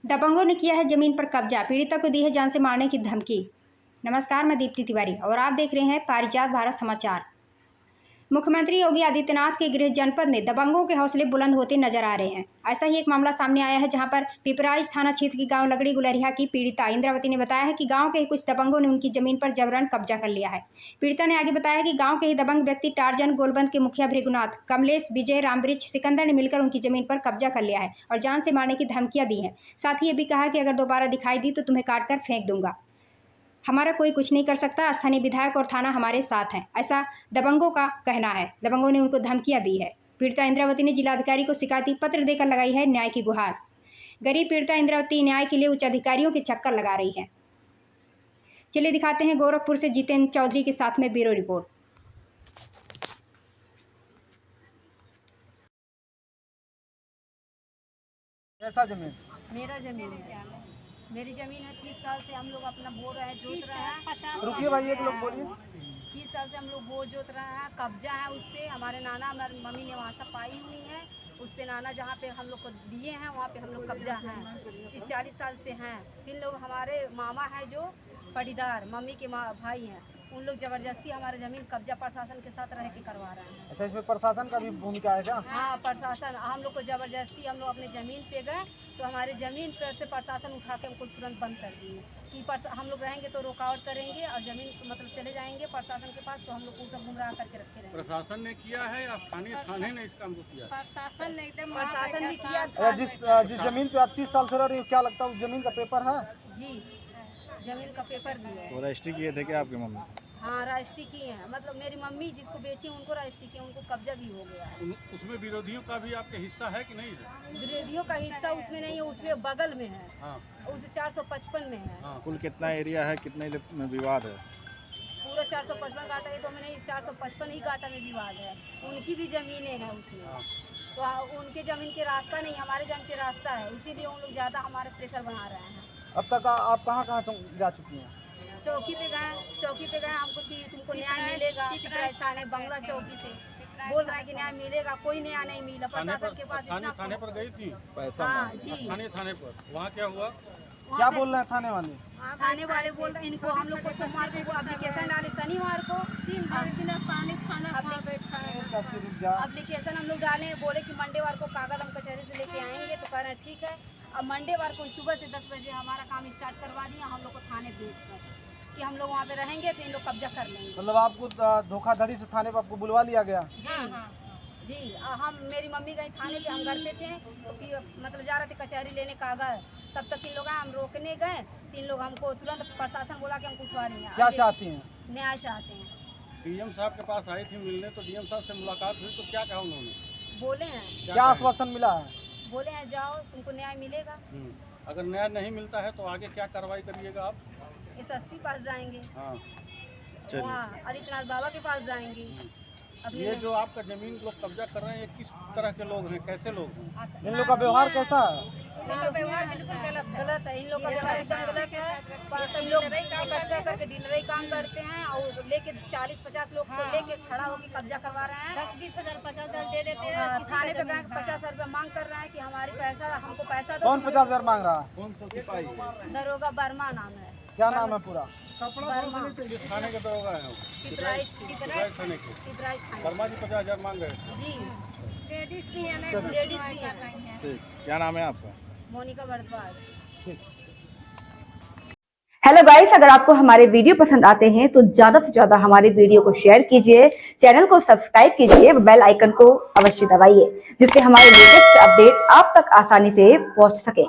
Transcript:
दबंगों ने किया है जमीन पर कब्जा, पीड़िता को दी है जान से मारने की धमकी। नमस्कार, मैं दीप्ति तिवारी और आप देख रहे हैं पारिजात भारत समाचार। मुख्यमंत्री योगी आदित्यनाथ के गृह जनपद में दबंगों के हौसले बुलंद होते नजर आ रहे हैं। ऐसा ही एक मामला सामने आया है, जहां पर पिपराइच थाना क्षेत्र के गांव लगड़ी गुलरिया की पीड़िता इंद्रावती ने बताया है कि गांव के कुछ दबंगों ने उनकी जमीन पर जबरन कब्जा कर लिया है। पीड़िता ने आगे बताया कि गांव के ही दबंग व्यक्ति टार्जन गोलबंद के मुखिया भृगुनाथ, कमलेश, विजय, रामवृक्ष, सिकंदर ने मिलकर उनकी जमीन पर कब्जा कर लिया है और जान से मारने की धमकियां दी हैं। साथ ही ये भी कहा कि अगर दोबारा दिखाई दी तो तुम्हें काट कर फेंक दूंगा। हमारा कोई कुछ नहीं कर सकता, स्थानीय विधायक और थाना हमारे साथ हैं, ऐसा दबंगों का कहना है। दबंगों ने उनको धमकियां दी है। पीड़िता इंद्रावती ने जिलाधिकारी को शिकायती पत्र देकर लगाई है न्याय की गुहार। गरीब पीड़िता इंद्रावती न्याय के लिए उच्च अधिकारियों के चक्कर लगा रही है। चलिए दिखाते हैं गोरखपुर से जितेंद्र चौधरी के साथ में ब्यूरो रिपोर्ट। कैसा जमीन? मेरा जमीन है, मेरी जमीन है। 30 साल से हम लोग अपना बो रहे हैं, जोत रहे हैं। रुकिए भाई, एक लोग बोलिए। 30 साल से हम लोग बो जोत रहे हैं, कब्जा है उस पर। हमारे नाना हमारी मम्मी ने वहाँ से पाई हुई है, उस पे नाना जहाँ पे हम लोग को दिए हैं वहाँ पे हम लोग कब्जा हैं। 40 साल से हैं। फिर लोग हमारे मामा है जो पटीदार मम्मी के भाई हैं, उन लोग जबरदस्ती हमारे जमीन कब्जा प्रशासन के साथ रह के करवा रहे हैं। अच्छा, इसमें प्रशासन का भी भूमिका है क्या? हाँ, प्रशासन हम लोग को जबरदस्ती, हम लोग अपने ज़मीन पे गए तो हमारे ज़मीन पर से प्रशासन उठा के हमको तुरंत बंद कर दिए कि हम लोग रहेंगे तो रुकावट करेंगे और ज़मीन मतलब चले जाएंगे प्रशासन के पास, तो हम लोग को सब गुमराह करके रखे रहेंगे। प्रशासन ने किया है या स्थानीय थाने ने इस काम को किया? प्रशासन ने एकदम प्रशासन भी किया। जिस जमीन पे आप 30 साल से रह रही हो, क्या लगता है उस जमीन का पेपर है? जी, जमीन का पेपर भी है। तो रजिस्ट्री किए थे क्या आपकी मम्मी? हाँ, रजिस्ट्री किए हैं। मतलब मेरी मम्मी जिसको बेची उनको रजिस्ट्री किए, उनको कब्जा भी हो गया है। उसमें विरोधियों का भी आपके हिस्सा है कि नहीं है? विरोधियों का हिस्सा उसमें नहीं है, उसमें बगल में है। हाँ। उस 455 में है। हाँ। कुल कितना एरिया है, कितने में विवाद है? पूरा 455 गाटा है, तो हमें नहीं 455 ही गाटा में विवाद है। उनकी भी जमीनें हैं उसमें। हाँ। तो उनके जमीन के रास्ता नहीं, हमारे जमीन के रास्ता है, इसीलिए उन लोग ज़्यादा हमारे प्रेशर बना रहे हैं। अब तक आप कहाँ जा चुकी हैं? चौकी पे गए हमको कि तुमको न्याय मिलेगा। थाने बंगला चौकी पे बोल रहा है कि न्याय मिलेगा, कोई न्याय नहीं मिला प्रशासन के पास। थाने पर गई थी? हाँ जी, थाने पर वहाँ क्या हुआ? क्या बोल रहे हैं थाने वाले? थाने वाले बोल रहे हैं इनको हम लोग को सोमवार को एप्लीकेशन डाले, शनिवार को एप्लीकेशन हम लोग डाले, बोले कि मंडेवार को कागज हम कचहरी से लेके आएंगे, तो कह रहे हैं ठीक है। अब मंडेवार को सुबह से 10 बजे हमारा काम स्टार्ट करवा दिया हम लोग को थाने भेज कर कि हम लोग वहाँ पे रहेंगे तो इन लोग कब्जा कर लेंगे। मतलब आपको धोखाधड़ी से थाने पर आपको बुलवा लिया गया? जी, हम मेरी मम्मी गई थाने पे, हम घर पे थे तो मतलब जा रहे थे कचहरी लेने कागज, तब तक इन लोग हम रोकने गए। 3 लोग हमको तुरंत प्रशासन बोला कि हम कुछ नहीं है। क्या चाहती हैं? न्याय चाहते हैं। डीएम साहब के पास आई थी मिलने, तो डीएम साहब से मुलाकात हुई तो क्या कहा उन्होंने? बोले हैं, क्या आश्वासन मिला है? बोले हैं जाओ तुमको न्याय मिलेगा। अगर न्याय नहीं मिलता है तो आगे क्या कार्रवाई करिएगा आप? एसएसपी पास जाएंगे, हाँ, वहाँ आदित्यनाथ बाबा के पास जाएंगे। ये जो आपका जमीन लोग कब्जा कर रहे हैं, ये किस तरह के लोग हैं, कैसे लोग हैं? इन लोग का व्यवहार कैसा है? इन लोग व्यवहार बिल्कुल गलत है। इन लोग का व्यवहार एकदम गलत है। इन लोग इकट्ठा करके डीलरी काम करते हैं और लेके 40-50 लोग को लेके खड़ा होकर कब्जा करवा रहे हैं। 10-20 हज़ार 50 हज़ार दे देते हैं। थाने पे गए 50 रुपया मांग कर रहे हैं कि हमारी पैसा हमको पैसा दो। कौन 50 हज़ार मांग रहा है? कौन सा सिपाही? दरोगा वर्मा नाम है। क्या नाम है पूरा? वर्मा, थाने के दरोगा है? पिपराइच थाने के वर्मा जी 50 हज़ार मांग रहे थे। जी, लेडीज भी है। ठीक, क्या नाम है आपका? मोनिका भारद्वाज। हेलो गाइस, अगर आपको हमारे वीडियो पसंद आते हैं तो ज्यादा से ज्यादा हमारे वीडियो को शेयर कीजिए, चैनल को सब्सक्राइब कीजिए, बेल आइकन को अवश्य दबाइए, जिससे हमारे लेटेस्ट अपडेट आप तक आसानी से पहुंच सके।